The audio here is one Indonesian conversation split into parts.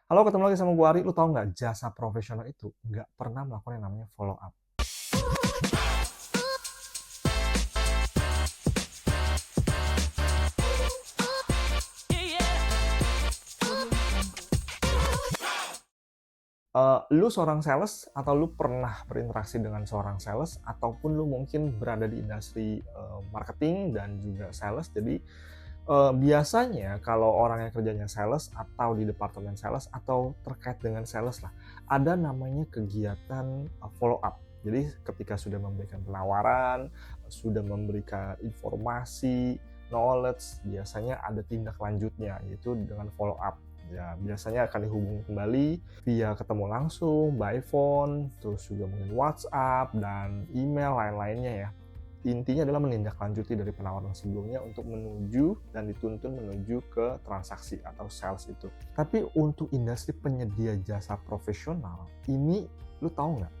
Halo, ketemu lagi sama gua Ari. Lu tahu nggak, jasa profesional itu nggak pernah melakukan yang namanya follow up. Lu seorang sales atau lu pernah berinteraksi dengan seorang sales ataupun lu mungkin berada di industri marketing dan juga sales. Jadi biasanya kalau orang yang kerjanya sales atau di departemen sales atau terkait dengan sales lah, ada namanya kegiatan follow up. Jadi ketika sudah memberikan penawaran, sudah memberikan informasi, knowledge, biasanya ada tindak lanjutnya, yaitu dengan follow up. Ya, biasanya akan dihubungi kembali via ketemu langsung, by phone, terus juga mungkin WhatsApp dan email lain-lainnya ya. Intinya adalah menindaklanjuti dari penawaran sebelumnya untuk menuju dan dituntun menuju ke transaksi atau sales itu. Tapi untuk industri penyedia jasa profesional, ini lu tahu nggak?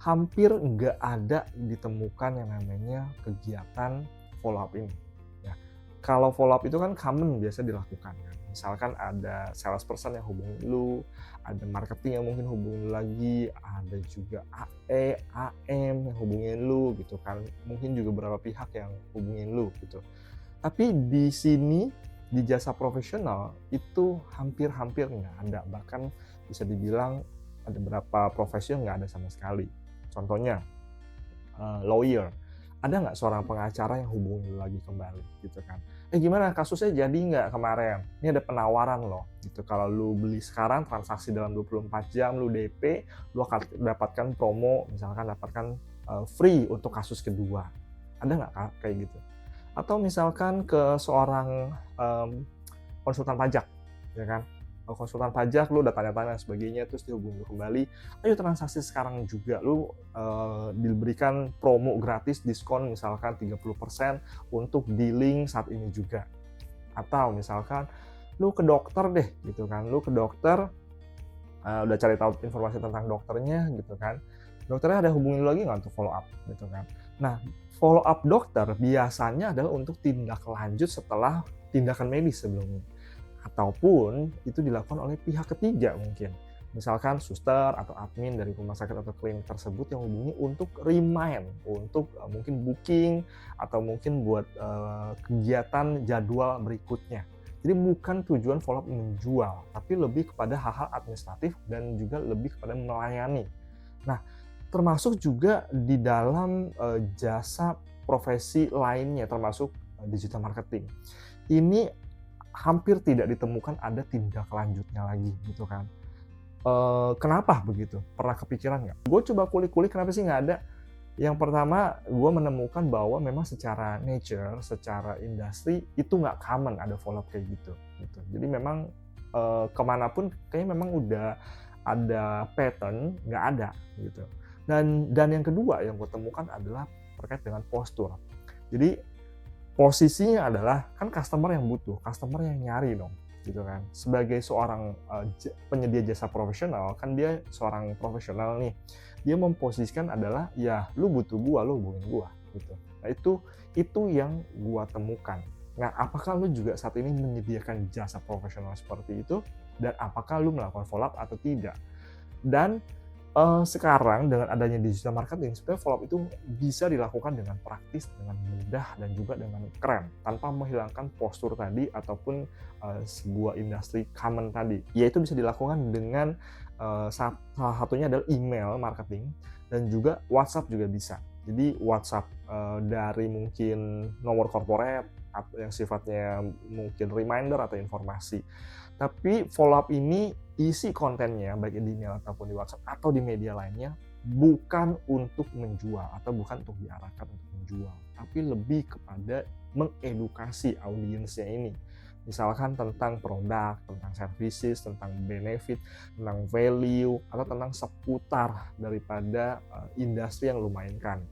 Hampir nggak ada ditemukan yang namanya kegiatan follow up ini. Ya, kalau follow up itu kan common biasa dilakukan kan. Misalkan ada salesperson yang hubungi lu, ada marketing yang mungkin hubungin lu lagi, ada juga AE, AM yang hubungin lu gitu kan. Mungkin juga beberapa pihak yang hubungin lu gitu. Tapi di sini di jasa profesional itu hampir-hampir nggak ada. Bahkan bisa dibilang ada beberapa profesi yang nggak ada sama sekali. Contohnya lawyer. Ada nggak seorang pengacara yang hubungi lu lagi kembali gitu kan? Gimana kasusnya, jadi nggak kemarin? Ini ada penawaran loh gitu. Kalau lu beli sekarang transaksi dalam 24 jam, lu DP, lu akan dapatkan promo, misalkan dapatkan free untuk kasus kedua. Ada nggak kayak gitu? Atau misalkan ke seorang konsultan pajak, ya kan? Konsultan pajak, lu udah tanya-tanya sebagainya, terus dihubungi kembali, ayo transaksi sekarang juga, lu diberikan promo gratis, diskon misalkan 30% untuk dealing saat ini juga. Atau misalkan lu ke dokter deh gitu kan, lu ke dokter, udah cari tahu informasi tentang dokternya gitu kan, dokternya ada hubungin lu lagi nggak untuk follow up gitu kan. Nah, follow up dokter biasanya adalah untuk tindak lanjut setelah tindakan medis sebelumnya, ataupun itu dilakukan oleh pihak ketiga mungkin. Misalkan suster atau admin dari rumah sakit atau klinik tersebut yang hubungi untuk remind, untuk mungkin booking atau mungkin buat kegiatan jadwal berikutnya. Jadi bukan tujuan follow up menjual, tapi lebih kepada hal-hal administratif dan juga lebih kepada melayani. Nah, termasuk juga di dalam jasa profesi lainnya, termasuk digital marketing. Ini hampir tidak ditemukan ada tindak lanjutnya lagi gitu kan. Kenapa begitu? Pernah kepikiran nggak? Gue coba kulik-kulik kenapa sih nggak ada. Yang pertama, gue menemukan bahwa memang secara nature, secara industri itu nggak common ada follow up kayak gitu. Jadi memang kemanapun kayaknya memang udah ada pattern, nggak ada gitu. Dan yang kedua yang gue temukan adalah terkait dengan postur. Jadi posisinya adalah kan customer yang butuh, customer yang nyari dong, gitu kan. Sebagai seorang penyedia jasa profesional, kan dia seorang profesional nih. Dia memposisikan adalah ya lu butuh gua, lu hubungin gua, gitu. Nah, itu yang gua temukan. Nah, apakah lu juga saat ini menyediakan jasa profesional seperti itu, dan apakah lu melakukan follow up atau tidak? Dan sekarang dengan adanya digital marketing, sebenarnya follow up itu bisa dilakukan dengan praktis, dengan mudah, dan juga dengan keren, tanpa menghilangkan postur tadi ataupun sebuah industri common tadi. Yaitu bisa dilakukan dengan salah satunya adalah email marketing dan juga WhatsApp juga bisa. Jadi WhatsApp dari mungkin nomor corporate yang sifatnya mungkin reminder atau informasi. Tapi follow up ini isi kontennya baik di email ataupun di WhatsApp atau di media lainnya bukan untuk menjual atau bukan untuk diarahkan untuk menjual, tapi lebih kepada mengedukasi audiensnya ini. Misalkan tentang produk, tentang services, tentang benefit, tentang value, atau tentang seputar daripada industri yang lu mainkan.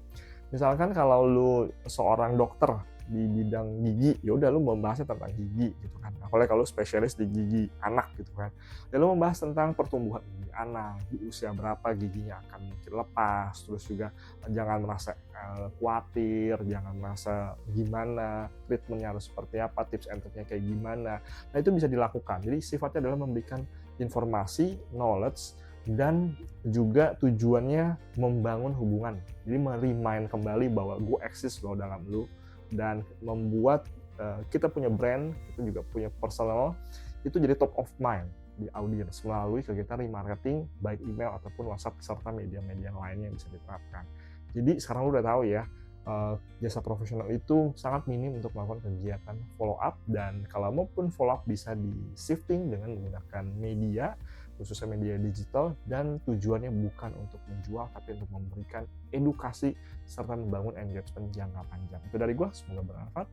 Misalkan kalau lu seorang dokter di bidang gigi, ya udah lu membahasnya tentang gigi gitu kan. Apalagi kalau spesialis di gigi anak gitu kan. Ya lu membahas tentang pertumbuhan gigi anak, di usia berapa giginya akan mungkin lepas, terus juga jangan merasa khawatir, jangan merasa gimana, treatmentnya harus seperti apa, tips and triknya kayak gimana. Nah, itu bisa dilakukan. Jadi sifatnya adalah memberikan informasi, knowledge, dan juga tujuannya membangun hubungan. Jadi remind kembali bahwa gue eksis loh dalam lu, dan membuat kita punya brand, kita juga punya personal, itu jadi top of mind di audience melalui kegiatan remarketing baik email ataupun WhatsApp serta media-media lainnya yang bisa diterapkan. Jadi sekarang lu udah tahu ya, jasa profesional itu sangat minim untuk melakukan kegiatan follow up, dan kalau maupun follow up bisa di shifting dengan menggunakan media, khususnya media digital, dan tujuannya bukan untuk menjual tapi untuk memberikan edukasi serta membangun engagement jangka panjang. Itu dari gua, semoga bermanfaat.